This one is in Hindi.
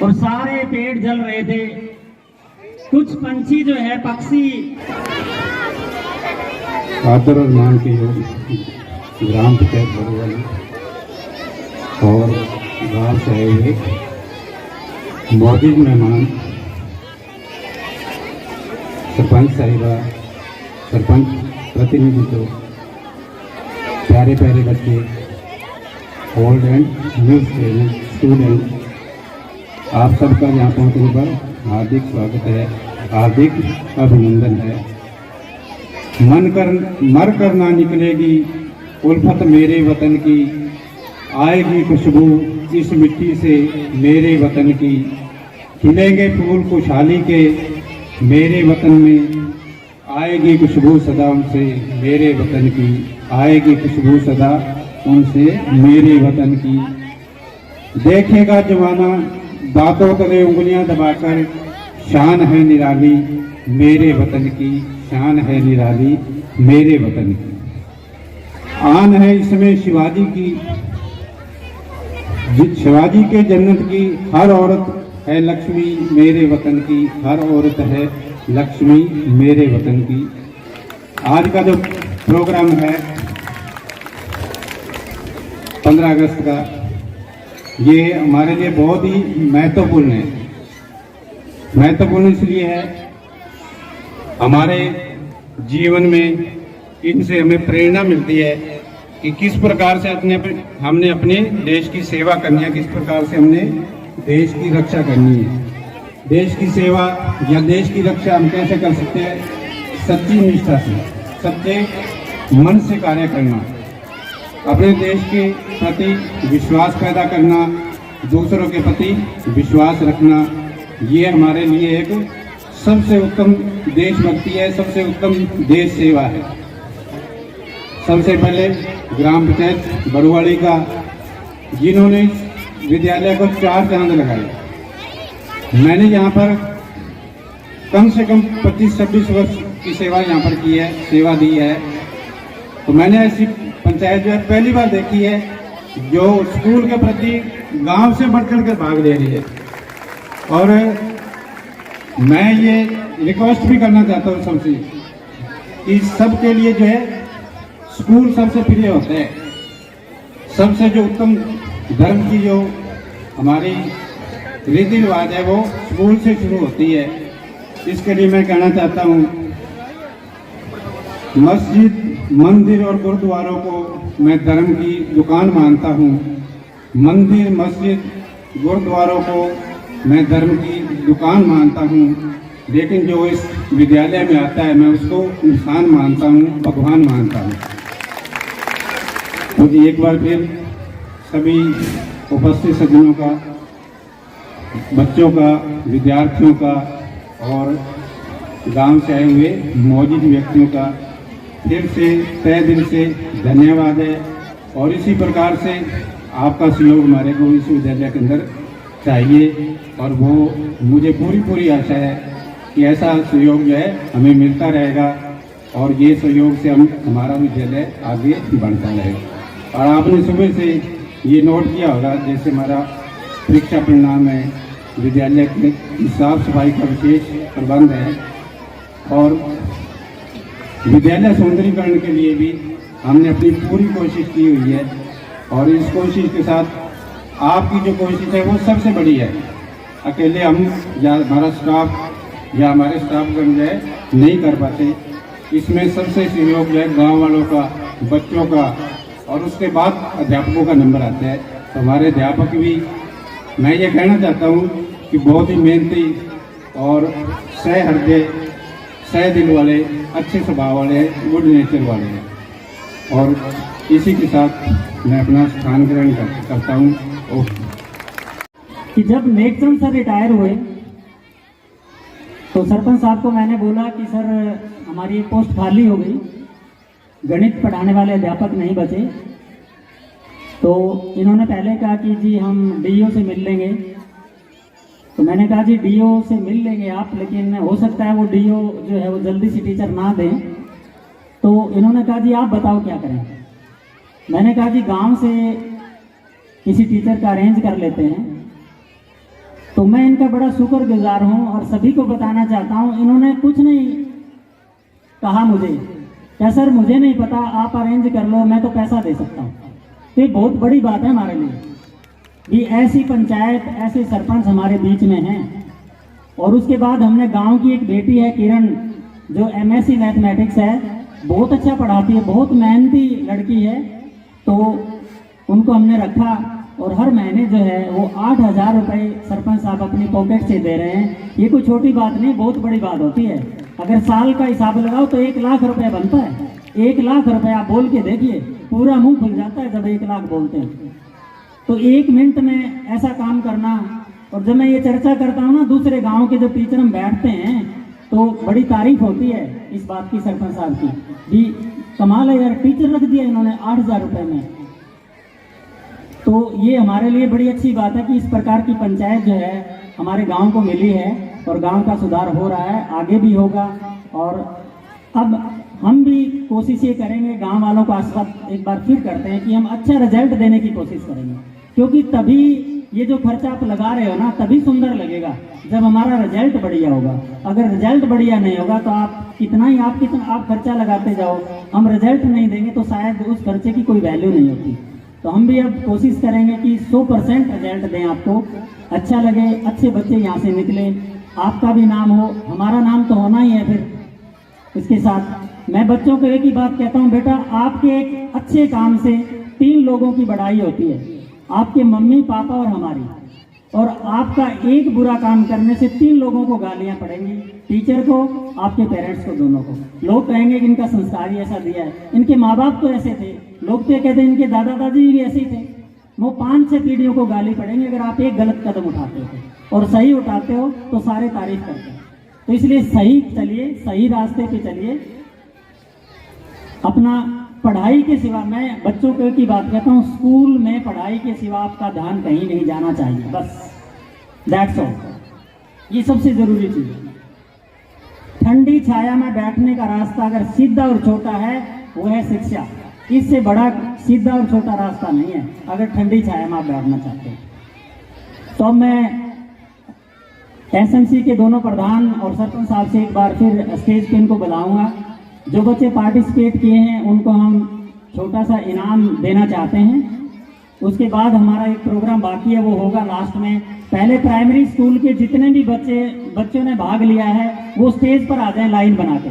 और सारे पेड़ जल रहे थे। कुछ पंछी जो है पक्षी आदर और मान के योग ग्राम पंचायत बड़वाली और गांव से आए हुए मौजूद मेहमान, सरपंच साहिबा, सरपंच प्रतिनिधि, तो प्यारे प्यारे बच्चे, ओल्ड एंड न्यू स्टूडेंट, आप सबका यहाँ पहुँचने पर हार्दिक स्वागत है, हार्दिक अभिनंदन है। मर कर ना निकलेगी उल्फत मेरे वतन की, आएगी खुशबू इस मिट्टी से मेरे वतन की, खिलेंगे फूल खुशहाली के मेरे वतन में, आएगी खुशबू सदा उनसे मेरे वतन की, आएगी खुशबू सदा उनसे मेरे वतन की। देखेगा जमाना दांतों तले उंगलियां दबाकर, शान है निराली मेरे वतन की, शान है निराली मेरे वतन की। आन है इसमें शिवाजी की, शिवाजी के जन्नत की, हर औरत है लक्ष्मी मेरे वतन की, हर औरत है लक्ष्मी मेरे वतन की। आज का जो प्रोग्राम है 15 अगस्त का, ये हमारे लिए बहुत ही महत्वपूर्ण है। महत्वपूर्ण इसलिए है, हमारे जीवन में इनसे हमें प्रेरणा मिलती है कि किस प्रकार से हमने अपने देश की सेवा करनी है, किस प्रकार से हमने देश की रक्षा करनी है। देश की सेवा या देश की रक्षा हम कैसे कर सकते हैं? सच्ची निष्ठा से, सच्चे मन से कार्य करना, अपने देश के प्रति विश्वास पैदा करना, दूसरों के प्रति विश्वास रखना, ये हमारे लिए एक सबसे उत्तम देशभक्ति है, सबसे उत्तम देश सेवा है। सबसे पहले ग्राम पंचायत बड़वाली का, जिन्होंने विद्यालय को 4 चांद लगाए, मैंने यहाँ पर कम से कम 25-26 वर्ष की सेवा यहाँ पर की है, सेवा दी है। तो मैंने ऐसी पंचायत जो है पहली बार देखी है जो स्कूल के प्रति गांव से बढ़कर के भाग ले रही है। और मैं ये रिक्वेस्ट भी करना चाहता हूँ सबसे कि सबके लिए जो है स्कूल सबसे प्रिय होते हैं। सबसे जो उत्तम धर्म की जो हमारी रीति रिवाज है वो स्कूल से शुरू होती है। इसके लिए मैं कहना चाहता हूँ, मस्जिद, मंदिर और गुरुद्वारों को मैं धर्म की दुकान मानता हूँ। मंदिर, मस्जिद, गुरुद्वारों को मैं धर्म की दुकान मानता हूँ, लेकिन जो इस विद्यालय में आता है मैं उसको इंसान मानता हूँ, भगवान मानता हूँ। तो एक बार फिर सभी उपस्थित सज्जनों का, बच्चों का, विद्यार्थियों का और गांव से आए हुए मौजूद व्यक्तियों का फिर से तहे दिल से धन्यवाद है। और इसी प्रकार से आपका सहयोग हमारे को इस विद्यालय के अंदर चाहिए, और वो मुझे पूरी आशा है कि ऐसा सहयोग जो है हमें मिलता रहेगा, और ये सहयोग से हमारा विद्यालय आगे बढ़ता रहेगा। और आपने सुबह से ये नोट किया होगा, जैसे हमारा परीक्षा परिणाम है, विद्यालय की साफ सफाई का विशेष प्रबंध है, और विद्यालय सौंदर्यीकरण के लिए भी हमने अपनी पूरी कोशिश की हुई है। और इस कोशिश के साथ आपकी जो कोशिश है वो सबसे बड़ी है। अकेले हम या हमारा स्टाफ या हमारे स्टाफगण जो है नहीं कर पाते। इसमें सबसे सहयोग जो है गाँव वालों का, बच्चों का, और उसके बाद अध्यापकों का नंबर आता है। तो हमारे अध्यापक भी, मैं ये कहना चाहता हूँ कि बहुत ही मेहनती और सहृदय, सह दिल वाले, अच्छे स्वभाव वाले, गुड नेचर वाले हैं। और इसी के साथ मैं अपना स्थान ग्रहण करता हूँ। कि जब नेकचंद सर रिटायर हुए तो सरपंच साहब को मैंने बोला कि सर हमारी पोस्ट खाली हो गई, गणित पढ़ाने वाले अध्यापक नहीं बचे। तो इन्होंने पहले कहा कि जी हम डीओ से मिल लेंगे। तो मैंने कहा जी डीओ से मिल लेंगे आप, लेकिन हो सकता है वो डीओ जो है वो जल्दी से टीचर ना दें। तो इन्होंने कहा जी आप बताओ क्या करें। मैंने कहा जी गांव से किसी टीचर का अरेंज कर लेते हैं। तो मैं इनका बड़ा शुक्रगुजार हूँ और सभी को बताना चाहता हूँ, इन्होंने कुछ नहीं कहा मुझे, क्या सर मुझे नहीं पता, आप अरेंज कर लो, मैं तो पैसा दे सकता हूँ। तो ये बहुत बड़ी बात है हमारे लिए कि ऐसी पंचायत, ऐसे सरपंच हमारे बीच में हैं। और उसके बाद हमने गांव की एक बेटी है किरण, जो MSc मैथमेटिक्स है, बहुत अच्छा पढ़ाती है, बहुत मेहनती लड़की है, तो उनको हमने रखा और हर महीने जो है वो 8,000 रुपये सरपंच साहब अपनी पॉकेट से दे रहे हैं। ये कोई छोटी बात नहीं, बहुत बड़ी बात होती है। अगर साल का हिसाब लगाओ तो 1 लाख रुपए बनता है। 1 लाख रुपए आप बोल के देखिए, पूरा मुंह खुल जाता है जब 1 लाख बोलते हैं। तो 1 मिनट में ऐसा काम करना, और जब मैं ये चर्चा करता हूँ ना, दूसरे गाँव के जो टीचर हम बैठते हैं तो बड़ी तारीफ होती है इस बात की सरपंच साहब की, भी कमाल है यार, टीचर रख दिया इन्होंने 8,000 रुपये में। तो ये हमारे लिए बड़ी अच्छी बात है कि इस प्रकार की पंचायत जो है हमारे गांव को मिली है और गांव का सुधार हो रहा है, आगे भी होगा। और अब हम भी कोशिश ये करेंगे, गांव वालों को आश्वस्त एक बार फिर करते हैं कि हम अच्छा रिजल्ट देने की कोशिश करेंगे, क्योंकि तभी ये जो खर्चा आप लगा रहे हो ना, तभी सुंदर लगेगा जब हमारा रिजल्ट बढ़िया होगा। अगर रिजल्ट बढ़िया नहीं होगा तो आप कितना आप खर्चा लगाते जाओ, हम रिजल्ट नहीं देंगे तो शायद उस खर्चे की कोई वैल्यू नहीं होती। तो हम भी अब कोशिश करेंगे कि 100% रिजल्ट दें, आपको अच्छा लगे, अच्छे बच्चे यहाँ से निकले, आपका भी नाम हो, हमारा नाम तो होना ही है। फिर इसके साथ मैं बच्चों को एक ही बात कहता हूँ, बेटा आपके एक अच्छे काम से 3 लोगों की बड़ाई होती है, आपके मम्मी पापा और हमारी। और आपका एक बुरा काम करने से 3 लोगों को गालियां पड़ेंगी, टीचर को, आपके पेरेंट्स को, दोनों को। लोग कहेंगे कि इनका संस्कार ही ऐसा दिया है, इनके माँ बाप तो ऐसे थे, लोग तो कहते हैं इनके दादा दादी भी ऐसे ही थे। वो 5-6 पीढ़ियों को गाली पड़ेंगी अगर आप एक गलत कदम उठाते हो, और सही उठाते हो तो सारे तारीफ करते हैं। तो इसलिए सही चलिए, सही रास्ते पे चलिए। अपना पढ़ाई के सिवा, मैं बच्चों को की बात कहता हूँ, स्कूल में पढ़ाई के सिवा आपका ध्यान कहीं नहीं जाना चाहिए, बस दैट्स ऑल। ये सबसे जरूरी चीज है। ठंडी छाया में बैठने का रास्ता अगर सीधा और छोटा है वो है शिक्षा, इससे बड़ा सीधा और छोटा रास्ता नहीं है अगर ठंडी छाया में आप बैठना चाहते हैं। तो मैं SMC के दोनों प्रधान और सरपंच साहब से एक बार फिर स्टेज पे इनको बुलाऊंगा। जो बच्चे पार्टिसिपेट किए हैं उनको हम छोटा सा इनाम देना चाहते हैं। उसके बाद हमारा एक प्रोग्राम बाकी है, वो होगा लास्ट में। पहले प्राइमरी स्कूल के जितने भी बच्चों ने भाग लिया है वो स्टेज पर आ जाएं लाइन बना के।